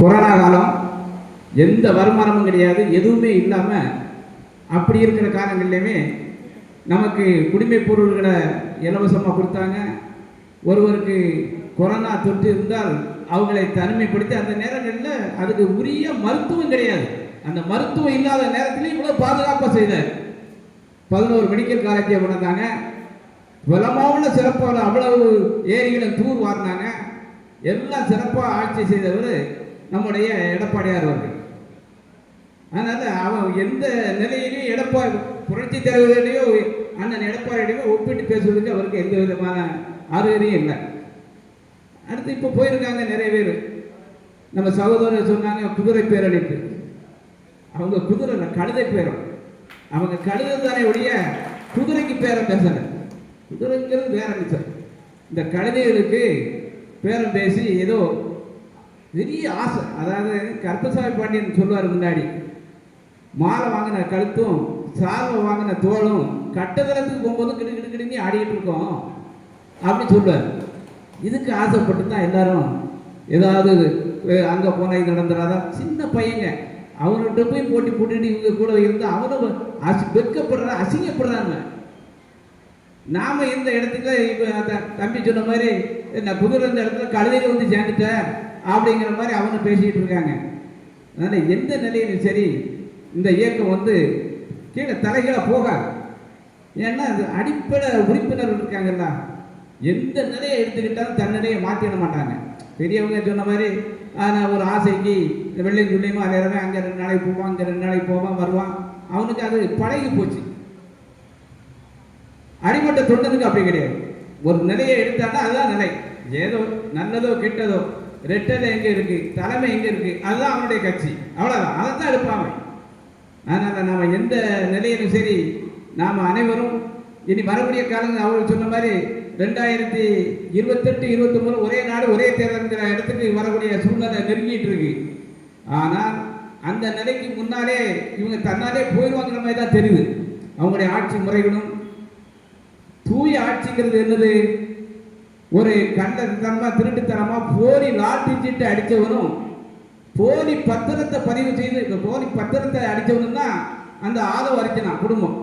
Corona காலம், எந்த வருமானமும் கிடையாது, எதுவுமே இல்லாமல் அப்படி இருக்கிற காலங்கள்லையுமே நமக்கு குடிமைப் பொருள்களை இலவசமாக கொடுத்தாங்க. ஒருவருக்கு கொரோனா தொற்று இருந்தால் அவங்களை தனிமைப்படுத்தி அந்த நேரங்களில் அதுக்கு உரிய மருத்துவம் கிடையாது. அந்த மருத்துவம் இல்லாத நேரத்திலையும் இவ்வளோ பாதுகாப்பாக செய்தார். 11 மெடிக்கல் காலேஜை கொண்டாந்தாங்க. வளமான சிறப்பாக அவ்வளவு ஏரிகளை தூர் வாரினாங்க. எல்லாம் சிறப்பாக ஆட்சி செய்தவர் நம்முடைய எடப்பாடியார் அவர்கள். அதனால் அவன் எந்த நிலையிலையும் எடப்பாடி புரட்சி தலைவர்களையோ அண்ணன் எடப்பாடியோ ஒப்பிட்டு பேசுவதற்கு அவருக்கு எந்த விதமான அருகதையும் இல்லை. அடுத்து இப்போ போயிருக்காங்க நிறைய பேர். நம்ம சகோதரர் சொன்னாங்க குதிரை பேரணிக்கு. அவங்க குதிரை கழுதை பேரம். அவங்க கழுதை தானே ஒழிய குதிரைக்கு பேரம் பேசலை. குதிரைங்கிறது வேற சார். இந்த கழுதைகளுக்கு பேரம் பேசி ஏதோ பெரிய ஆசை. அதாவது கருப்பசாமி பாண்டியன் சொல்லுவார் முன்னாடி, மாலை வாங்கின கழுத்தும் சால்வை வாங்கின தோளும் கட்டதளத்துக்கு போகும்போது கிடு கிடு கிடுன்னு ஆடிட்டு இருக்கோம் அப்படின்னு சொல்லுவார். இதுக்கு ஆசைப்பட்டு தான் எல்லாரும் ஏதாவது அங்கே போனால் இது நடந்துடாதான். சின்ன பையங்க அவங்கள்ட்ட போய் போட்டி போட்டுட்டு இவங்க கூட இருந்தால் அவனும் வெட்கப்படுறான், அசிங்கப்படுறாங்க. நாம இந்த இடத்துக்கு இப்போ தம்பி சொன்ன மாதிரி நான் குதிரை இந்த இடத்துல கழுதையில் வந்து சேர்ந்துட்டேன் அப்படிங்கிற மாதிரி அவனு பேசிக்கிட்டு இருக்காங்க. அதனால் எந்த நிலையிலும் சரி இந்த இயக்கம் வந்து கீழே தலைகீழாக போகாது. ஏன்னா அது அடிப்படை உறுப்பினர்கள் இருக்காங்கல்ல, எந்த நிலையை எடுத்துக்கிட்டாலும் தன் நிலையை மாற்றிட மாட்டாங்க. பெரியவங்க சொன்ன மாதிரி நான் ஒரு ஆசைக்கு வெள்ளையும் சொல்லியுமா அலையிறவே, அங்கே 2 நாளைக்கு போவான், அங்கே 2 நாளைக்கு போவான் வருவான். அவனுக்கு அது பழகி போச்சு. அடிமட்ட தொண்டனுக்கு அப்படி கிடையாது. ஒரு நிலையை எடுத்தானா அதுதான் நிலை. ஏதோ நல்லதோ கெட்டதோ ரெட்டலை எங்கே இருக்கு, தலைமை எங்கே இருக்கு, அதுதான் அவனுடைய கட்சி. அவ்வளோதான், அதை தான் எடுப்பாங்க. அதனால் நாம் எந்த நிலையிலும் சரி நாம் அனைவரும் இனி வரக்கூடிய காலங்கள் அவர்கள் சொன்ன மாதிரி 2028, 23 ஒரே நாடு ஒரே தேர்தல்ங்கிற இடத்துக்கு வரக்கூடிய சூழ்நிலை நெருங்கிட்டு இருக்கு. ஆனால் அந்த நிலைக்கு முன்னாலே இவங்க தன்னாலே போயிடுவாங்கிற மாதிரி தான் தெரியுது. அவங்களுடைய ஆட்சி முறைகளும் தூய ஆட்சிங்கிறது என்னது, ஒரு கண்டத்தனமா திருட்டுத்தனமா போலி லாட்டி சீட்டு அடித்தவனும் போலி பத்திரத்தை பதிவு செய்து இந்த போலி பத்திரத்தை அடித்தவனும் தான் அந்த ஆதவ அர்ச்சனா குடும்பம்.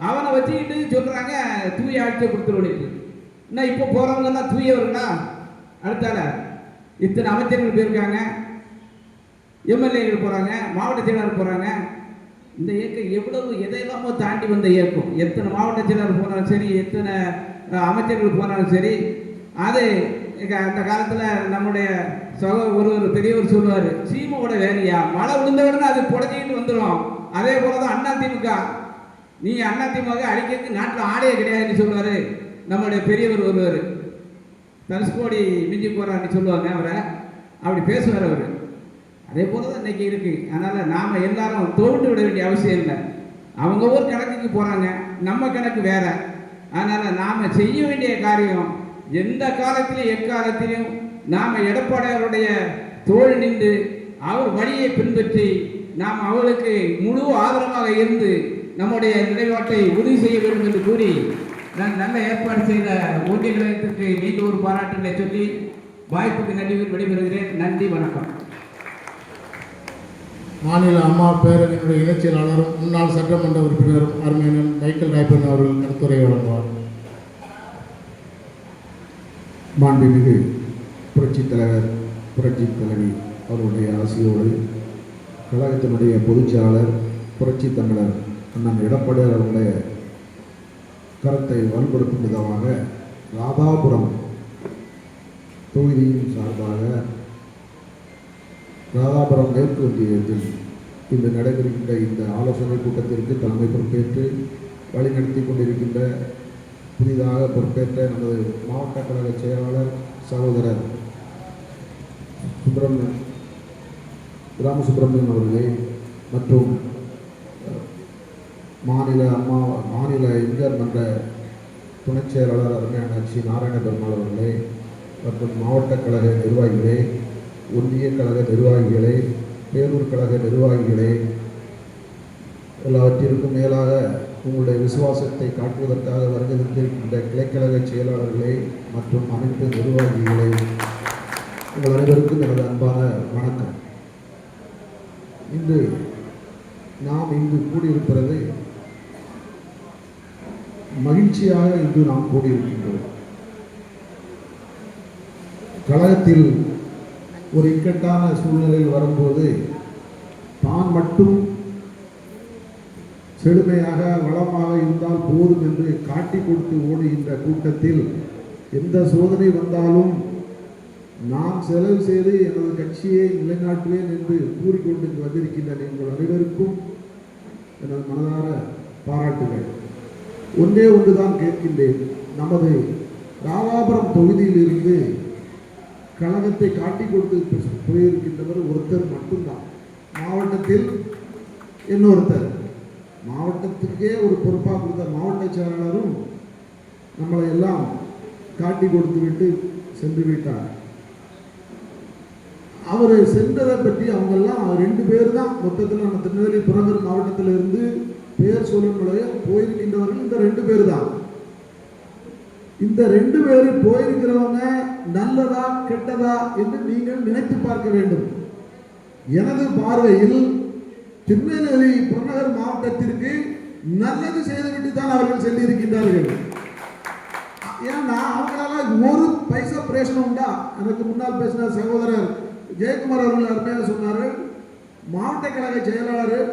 அவனை வச்சுக்கிட்டு சொல்றாங்க தூய ஆட்சியை கொடுத்துருவனுக்கு. இன்னும் இப்போ போறவங்கெல்லாம் தூயவர்களா? அடுத்தால இத்தனை அமைச்சர்கள் போயிருக்காங்க, எம்எல்ஏகள் போறாங்க, மாவட்ட செயலாளர் போறாங்க. இந்த இயக்கம் எவ்வளவு எதையெல்லாமோ தாண்டி வந்த இயக்கம். எத்தனை மாவட்ட செயலாளர் போனாலும் சரி, எத்தனை அமைச்சர்கள் போனாலும் சரி, அது அந்த காலத்தில் நம்முடைய ஒரு பெரியவர் சொல்லுவார், சீமாவோட வேலையா மழை விழுந்த உடனே அது புடஞ்சிக்கிட்டு வந்துடும். அதே போலதான் அதிமுக. நீ அதிமுக அடிக்கிறதுக்கு நாட்டில் ஆடையே கிடையாதுன்னு சொல்லுவார் நம்முடைய பெரியவர் ஒருவர். தனுஷ்கோடி மிஞ்சி போறான்னு சொல்லுவாங்க அவரை, அப்படி பேசுவார் அவர். அதே போலதான் இன்னைக்கு இருக்கு. அதனால நாம எல்லாரும் தோண்டு விட வேண்டிய அவசியம் இல்லை. அவங்க ஒரு கணக்குக்கு போறாங்க, நம்ம கணக்கு வேற. அதனால நாம செய்ய வேண்டிய காரியம் எந்த காலத்திலும் எக்காலத்திலும் நாம எடப்பாடியாருடைய தோள் நின்று அவர் வழியை பின்பற்றி நாம் அவர்களுக்கு முழு ஆதரவாக இருந்து நம்முடைய நிலைப்பாட்டை உறுதி செய்ய வேண்டும் என்று கூறி நான் நல்ல ஏற்பாடு செய்த ஒன்றிய நிலையத்திற்கு மீண்டும் ஒரு பாராட்டுகளை சொல்லி வாய்ப்புக்கு நன்றி விடைபெறுகிறேன். நன்றி, வணக்கம். மாநில அம்மா பேரவையினுடைய இணைச் செயலாளரும் முன்னாள் சட்டமன்ற உறுப்பினரும் அருமையன் மைக்கேல் ராய்பன் அவர்கள் கருத்துரை வழங்குவார். மாண்புமிகு புரட்சித் தலைவர் புரட்சி தலைவி அவருடைய ஆசியோடு கழகத்தினுடைய பொதுச்செயலாளர் புரட்சி தமிழர் அண்ணன் எடப்பாடியார் அவருடைய கருத்தை வலுப்படுத்தும் விதமாக ராதாபுரம் தொகுதியின் சார்பாக ராதாபுரம் மேற்கு ஒன்றியத்தில் இன்று நடைபெறுகின்ற இந்த ஆலோசனை கூட்டத்திற்கு தலைமை பொறுப்பேற்று வழிநடத்தி கொண்டிருக்கின்ற புதிதாக பொறுப்பேற்ற நமது மாவட்ட கழக செயலாளர் சகோதரர் ராமசுப்ரமணியன் அவர்களே மற்றும் மாநில இளைஞர் மன்ற துணைச் செயலாளர் அருமையான சி நாராயண பெருமாள் அவர்களே மற்றும் மாவட்ட கழக நிர்வாகிகளே, ஒன்றிய கழக நிர்வாகிகளே, பேரூர் கழக நிர்வாகிகளே, எல்லாவற்றிற்கும் மேலாக உங்களுடைய விசுவாசத்தை காட்டுவதற்காக வருகின்ற கிளைக்கழக செயலாளர்களே மற்றும் அனைத்து நிர்வாகிகளே, உங்கள் அனைவருக்கும் எனது அன்பான வணக்கம். இன்று நாம் இங்கு கூடியிருக்கிறது மகிழ்ச்சியாக இன்று நாம் கூடியிருக்கின்றோம். கழகத்தில் ஒரு இக்கட்டான சூழ்நிலையில் வரும்போது தான் மட்டும் செழுமையாக வளமாக இருந்தால் போதும் என்று காட்டி கொடுத்து ஓடுகின்ற கூட்டத்தில் எந்த சோதனை வந்தாலும் நான் செலவு செய்து எனது கட்சியை நிலைநாட்டுவேன் என்று கூறிக்கொண்டு வந்திருக்கின்ற நீங்கள் அனைவருக்கும் எனது மனதார பாராட்டுகள். ஒன்றே ஒன்றுதான் கேட்கின்றேன். நமது ராதாபுரம் தொகுதியிலிருந்து கழகத்தை காட்டி கொடுத்து போயிருக்கின்றவர் ஒருத்தர் மட்டும்தான். மாவட்டத்தில் இன்னொருத்தர், மாவட்டத்துக்கே ஒரு பொறுப்பாக கொடுத்த மாவட்ட செயலாளரும் நம்மளை எல்லாம் காட்டி கொடுத்து விட்டு சென்று விட்டார். அவர் சென்றதை பற்றி அவங்கெல்லாம் 2 பேர் தான் மொத்தத்தில் நம்ம திருநெல்வேலி புறநகர் மாவட்டத்தில் இருந்து பேர் சொல்லுடைய போயிருக்கின்றவர்கள் இந்த 2 பேர் தான். இந்த 2 பேர் போயிருக்கிறவங்க நல்லதா கெட்டதா என்று நீங்கள் நினைத்து பார்க்க வேண்டும். எனது பார்வையில் திருநெல்வேலி புறநகர் மாவட்டத்திற்கு நல்லது செய்துவிட்டு தான் அவர்கள் சென்றிருக்கின்றார்கள். ஏன்னா அவங்களால ஒரு பைசா பிரயோஜனம் உண்டா? எனக்கு முன்னால் பேசின சகோதரர் ஜெயக்குமார் அவர்கள் அருமையாக சொன்னார்கள். மாவட்ட கழக செயலாளர்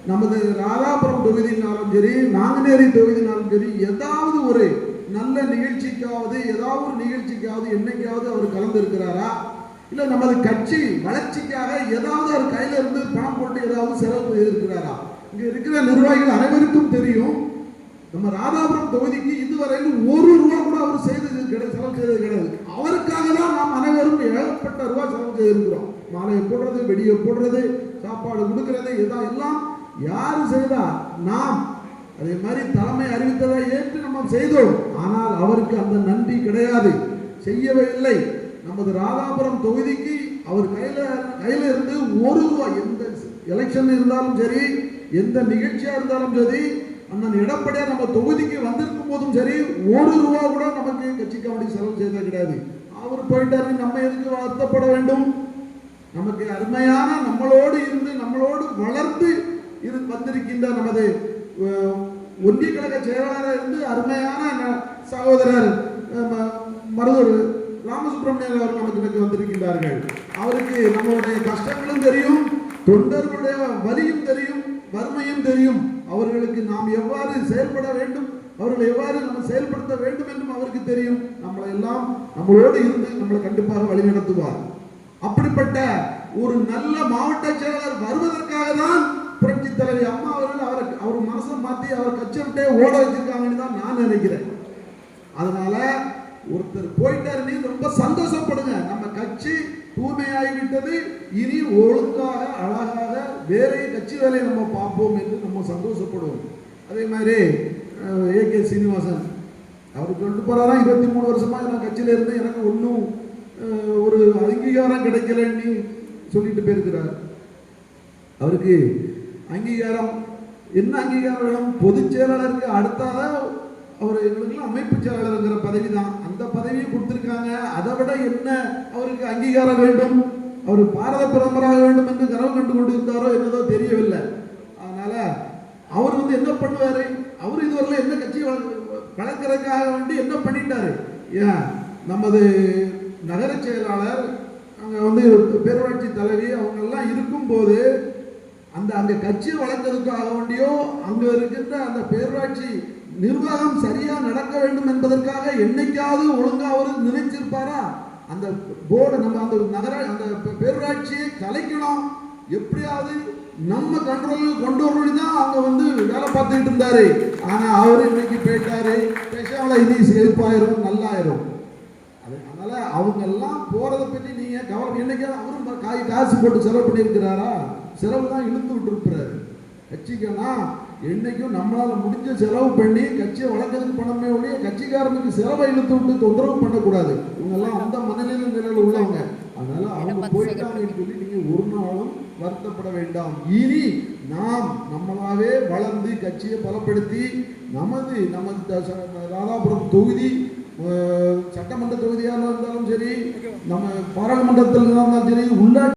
நமது ராதாபுரம் தொகுதியினாலும் சரி, நாங்குநேரி தொகுதியினாலும் சரி, ஏதாவது ஒரு நல்ல நிகழ்ச்சிக்காவது என்னைக்காவது அவர் கலந்து இருக்கிறாரா? இல்லை நமது கட்சி வளர்ச்சிக்காக ஏதாவது அவர் கையில இருந்து பணம் போட்டு ஏதாவது செலவு செய்திருக்கிறாரா? இங்க இருக்கிற நிர்வாகிகள் அனைவருக்கும் தெரியும். நம்ம ராதாபுரம் தொகுதிக்கு இதுவரையில் 1 ரூபா கூட அவர் செலவு செய்தது கிடையாது. அவருக்காக தான் நாம் அனைவரும் ஏகப்பட்ட ரூபாய் செலவு செய்திருக்கிறோம். மாலையை போடுறது, வெடியை போடுறது, சாப்பாடு கொடுக்கிறது, எல்லாம் யாரு செய்தா? நாம். அதே மாதிரி தலைமை அறிவித்ததை ஏற்று நம்ம செய்தோம். ஆனால் அவருக்கு அந்த நன்றி கிடையாது, செய்யவே இல்லை. நமது ராதாபுரம் தொகுதிக்கு அவர் கையில இருந்து 1 ரூபாய், எந்த எலெக்ஷன் இருந்தாலும் சரி, எந்த நிகழ்ச்சியா இருந்தாலும் சரி, அண்ணன் எடப்பாடியார் நம்ம தொகுதிக்கு வந்திருக்கும் போதும் சரி, 1 ரூபா கூட நமக்கு கட்சிக்கு வேண்டி செலவு செய்தது கிடையாது. அவர் போயிட்டாரு, நம்ம எதுக்கு வருத்தப்பட வேண்டும்? நமக்கு அருமையான நம்மளோடு இருந்து நம்மளோடு வளர்ந்து வந்திருக்கின்ற நமது ஒன்றிய கழக செயலாளராக இருந்து அருமையான சகோதரர் மருதூர் ராமசுப்ரமணியன் அவர் நமக்கு வந்திருக்கின்றார்கள். அவருக்கு நம்மளுடைய கஷ்டங்களும் தெரியும், தொண்டர்களுடைய வலியும் தெரியும், வறுமையும் தெரியும். அவர்களுக்கு நாம் எவ்வாறு செயல்பட வேண்டும், அவர்களை எவ்வாறு நம்ம செயல்படுத்த வேண்டும் என்றும் அவருக்கு தெரியும். நம்மளை எல்லாம் நம்மளோடு இருந்து நம்மளை கண்டிப்பாக வழிநடத்துவார். அப்படிப்பட்ட ஒரு நல்ல மாவட்ட செயலாளர் வருவதற்காக தான் புரட்சி தலைவி அம்மா அவர்கள் அவர் மனசை மாற்றி அவர் கட்சியை விட்டே ஓட வச்சிருக்காங்கன்னு தான் நான் நினைக்கிறேன். அதனால ஒருத்தர் போயிட்டாரு, நீ ரொம்ப சந்தோஷப்படுங்க. நம்ம கட்சி தூய்மையாகிவிட்டது, இனி ஒழுங்காக அழகாக வேற கட்சி வேலையை நம்ம பார்ப்போம் என்று நம்ம சந்தோஷப்படுவோம். அதே மாதிரி ஏகே சீனிவாசன் அவர் சொல்லிட்டு போறாரா, 23 வருஷமா நான் கட்சியில இருந்து எனக்கு ஒன்றும் ஒரு அங்கீகாரம் கிடைக்கலன்னு சொல்லிட்டு போயிருக்கிறார். அவருக்கு அங்கீகாரம் என்ன அங்கீகாரம் வேணும்? பொதுச் செயலாளருக்கு அடுத்ததான் அவர் எங்களுக்கு அமைப்பு செயலாளருங்கிற பதவி தான், அந்த பதவியை கொடுத்திருக்காங்க. அதை விட என்ன அவருக்கு அங்கீகாரம் வேண்டும்? அவர் பாரத பிரதமராக வேண்டும் என்று கனவு கண்டு கொண்டு இருந்தாரோ என்னதோ தெரியவில்லை. அதனால அவர் என்ன பண்ணுவாரு? அவர் இதுவரை என்ன கட்சி வளர்க்கறதுக்காக வேண்டி என்ன பண்ணிட்டாரு? ஏன் நமது நகர செயலாளர் அங்கே பேரூராட்சி தலைவி அவங்க எல்லாம் இருக்கும்போது அங்க கட்சியை வளர்க்கறதுக்காக வேண்டியோ அங்க இருக்கின்ற அந்த பேரூராட்சி நிர்வாகம் சரியா நடக்க வேண்டும் என்பதற்காக என்னைக்காவது ஒழுங்கா அவர் நினைச்சிருப்பாரா? அந்த போர்டு நம்ம அந்த நகர அந்த பேரூராட்சியை கலைக்கணும், எப்படியாவது நம்ம கண்ட்ரோலுக்கு கொண்டு வரணும் தான் அவங்க வேலை பார்த்துக்கிட்டு இருந்தாரு. ஆனா அவரு இன்னைக்கு போயிட்டாரு, பேசாமல இது செழிப்பாயிரும், நல்லாயிரும். அதனால அவங்க எல்லாம் போறதை பற்றி நீங்க கவலை. என்னைக்காவது அவரும் காசு போட்டு செலவு பண்ணியிருக்கிறாரா? செலவு தான் இழுத்து விட்டு இருக்கிறாரு. கட்சிக்கன்னா என்னைக்கும் நம்மளால முடிஞ்ச செலவு பண்ணி கட்சியை வளர்க்கறதுக்கு பணமே ஒழிய கட்சிக்காரனுக்கு செலவை இழுத்து விட்டு தொந்தரவு பண்ணக்கூடாது. இவங்கெல்லாம் அந்த நிலையில் உள்ளவங்க. அதனால அவங்க போயிட்டாங்கன்னு சொல்லி நீங்க ஒரு நாளும் வருத்தப்பட வேண்டாம். இனி நாம் நம்மளாவே வளர்ந்து கட்சியை பலப்படுத்தி நமது ராதாபுரம் தொகுதி சட்டமன்ற தொகுதியாக இருந்தாலும் சரி, நம்ம பாராளுமன்றத்தில் இருந்தாலும் சரி,